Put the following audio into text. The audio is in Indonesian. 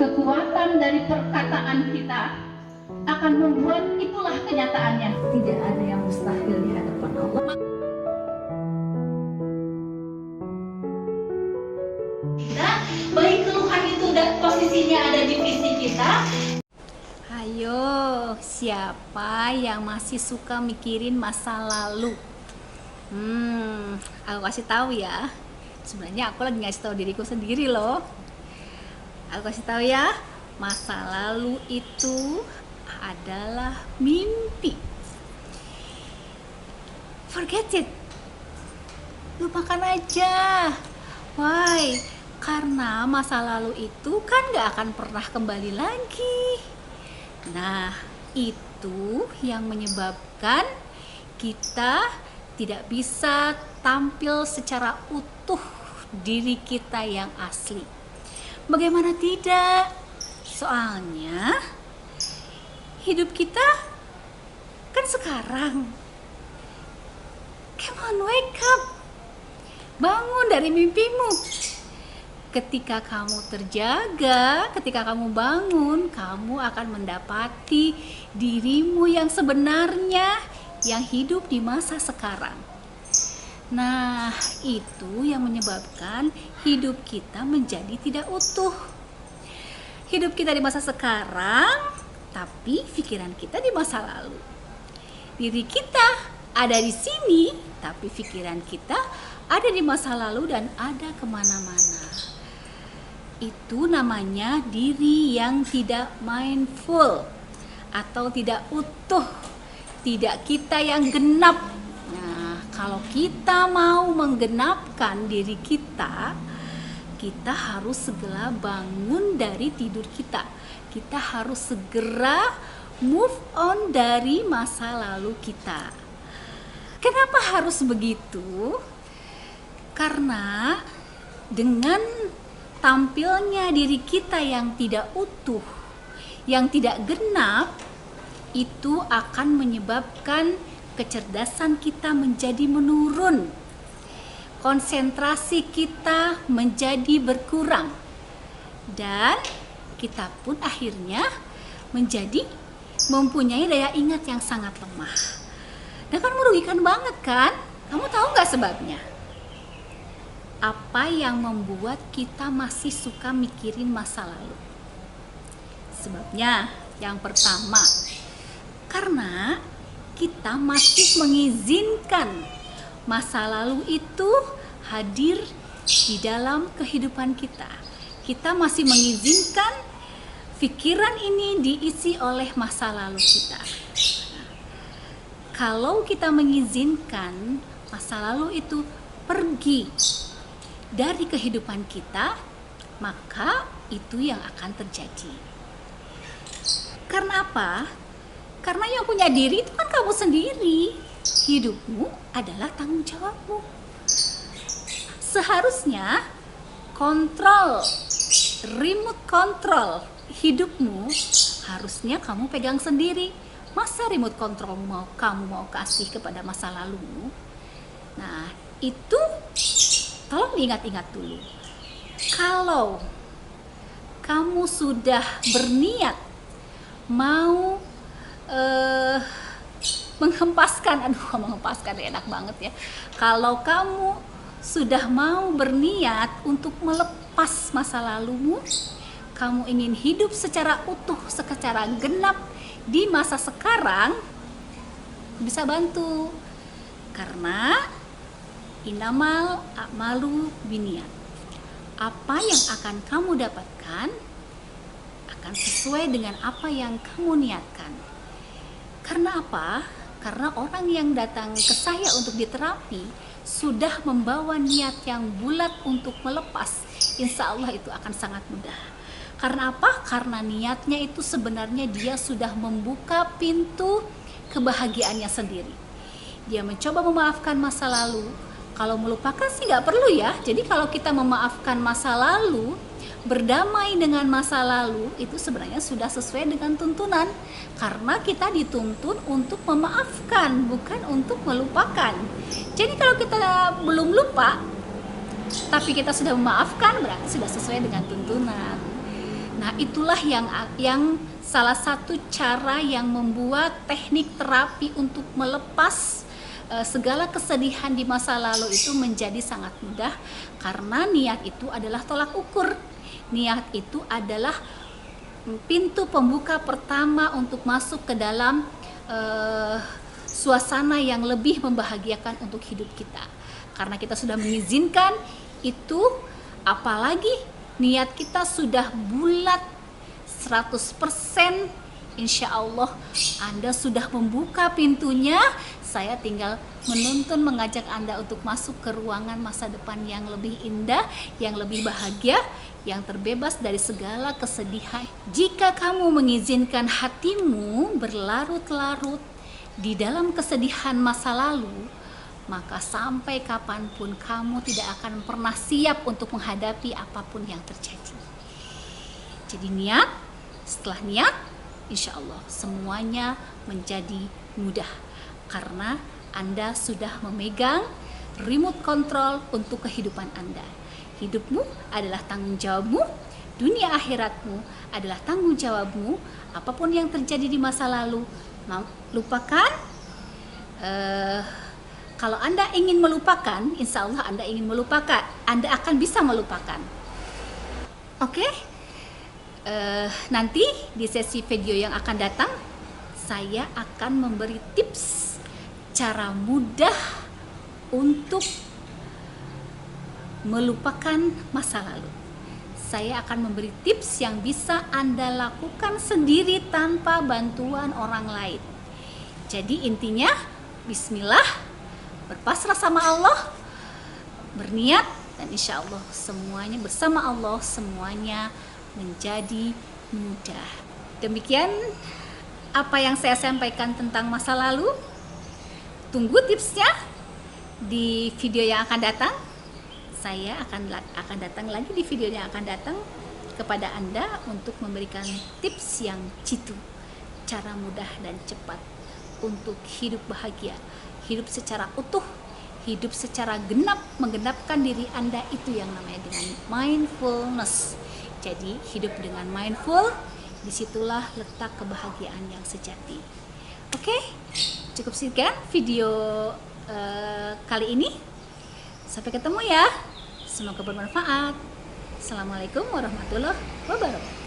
Kekuatan dari perkataan kita akan membuat itulah kenyataannya. Tidak ada yang mustahil di hadapan Allah. Baik keluhan itu dan posisinya ada di visi kita. Ayo, siapa yang masih suka mikirin masa lalu? Aku kasih tahu ya. Sebenarnya aku lagi ngasih tahu diriku sendiri loh. Aku kasih tahu ya, masa lalu itu adalah mimpi. Forget it. Lupakan aja. Why? Karena masa lalu itu kan gak akan pernah kembali lagi. Nah, itu yang menyebabkan kita tidak bisa tampil secara utuh diri kita yang asli. Bagaimana tidak? Soalnya hidup kita kan sekarang. Come on, wake up. Bangun dari mimpimu. Ketika kamu terjaga, ketika kamu bangun, kamu akan mendapati dirimu yang sebenarnya yang hidup di masa sekarang. Nah, itu yang menyebabkan hidup kita menjadi tidak utuh. Hidup kita di masa sekarang, tapi pikiran kita di masa lalu. Diri kita ada di sini, tapi pikiran kita ada di masa lalu dan ada kemana-mana. Itu namanya diri yang tidak mindful atau tidak utuh, tidak kita yang genap. Nah, kalau kita mau menggenapkan diri kita, kita harus segera bangun dari tidur kita. Kita harus segera move on dari masa lalu kita. Kenapa harus begitu? Karena dengan tampilnya diri kita yang tidak utuh, yang tidak genap, itu akan menyebabkan kecerdasan kita menjadi menurun. Konsentrasi kita menjadi berkurang. Dan kita pun akhirnya menjadi mempunyai daya ingat yang sangat lemah. Dan kan merugikan banget kan? Kamu tahu nggak sebabnya? Apa yang membuat kita masih suka mikirin masa lalu? Sebabnya yang pertama, karena kita masih mengizinkan masa lalu itu hadir di dalam kehidupan kita. Kita masih mengizinkan pikiran ini diisi oleh masa lalu kita. Kalau kita mengizinkan masa lalu itu pergi dari kehidupan kita, maka itu yang akan terjadi. Karena apa? Karena yang punya diri itu kan kamu sendiri. Hidupmu adalah tanggung jawabmu. Seharusnya kontrol, remote control hidupmu harusnya kamu pegang sendiri. Masa remote control kamu mau kasih kepada masa lalumu? Nah, itu tolong diingat-ingat dulu. Kalau kamu sudah berniat mau menghempaskan enak banget ya. Kalau kamu sudah mau berniat untuk melepas masa lalumu, kamu ingin hidup secara utuh, secara genap di masa sekarang, bisa bantu. Karena innamal a'malu binniyat. Apa yang akan kamu dapatkan akan sesuai dengan apa yang kamu niatkan. Karena apa? Karena orang yang datang ke saya untuk diterapi sudah membawa niat yang bulat untuk melepas. Insya Allah itu akan sangat mudah. Karena apa? Karena niatnya itu sebenarnya dia sudah membuka pintu kebahagiaannya sendiri. Dia mencoba memaafkan masa lalu. Kalau melupakan sih nggak perlu ya. Jadi kalau kita memaafkan masa lalu, berdamai dengan masa lalu, itu sebenarnya sudah sesuai dengan tuntunan. Karena kita dituntun untuk memaafkan, bukan untuk melupakan. Jadi kalau kita belum lupa, tapi kita sudah memaafkan, berarti sudah sesuai dengan tuntunan. itulah yang salah satu cara yang membuat teknik terapi untuk melepas segala kesedihan di masa lalu itu menjadi sangat mudah, karena niat itu adalah tolak ukur. Niat itu adalah pintu pembuka pertama untuk masuk ke dalam suasana yang lebih membahagiakan untuk hidup kita. Karena kita sudah mengizinkan itu, apalagi niat kita sudah bulat 100%, insya Allah Anda sudah membuka pintunya. Saya tinggal menuntun, mengajak Anda untuk masuk ke ruangan masa depan yang lebih indah, yang lebih bahagia, yang terbebas dari segala kesedihan. Jika kamu mengizinkan hatimu berlarut-larut di dalam kesedihan masa lalu, maka sampai kapanpun kamu tidak akan pernah siap untuk menghadapi apapun yang terjadi. Jadi niat, setelah niat, insya Allah semuanya menjadi mudah. Karena Anda sudah memegang remote control untuk kehidupan Anda. Hidupmu adalah tanggung jawabmu, dunia akhiratmu adalah tanggung jawabmu. Apapun yang terjadi di masa lalu, lupakan. Kalau Anda ingin melupakan, insya Allah Anda ingin melupakan, Anda akan bisa melupakan. Oke? Nanti di sesi video yang akan datang, saya akan memberi tips cara mudah untuk melupakan masa lalu. Saya akan memberi tips yang bisa Anda lakukan sendiri tanpa bantuan orang lain. Jadi intinya, bismillah, berpasrah sama Allah, berniat, dan insya Allah semuanya bersama Allah, semuanya menjadi mudah. Demikian apa yang saya sampaikan tentang masa lalu. Tunggu tipsnya di video yang akan datang. Saya akan datang lagi di video yang akan datang kepada Anda untuk memberikan tips yang jitu, cara mudah dan cepat untuk hidup bahagia, hidup secara utuh, hidup secara genap, menggenapkan diri Anda. Itu yang namanya dengan mindfulness. Jadi hidup dengan mindful, disitulah letak kebahagiaan yang sejati. Oke, cukup sekian video kali ini. Sampai ketemu ya. Semoga bermanfaat. Assalamualaikum warahmatullahi wabarakatuh.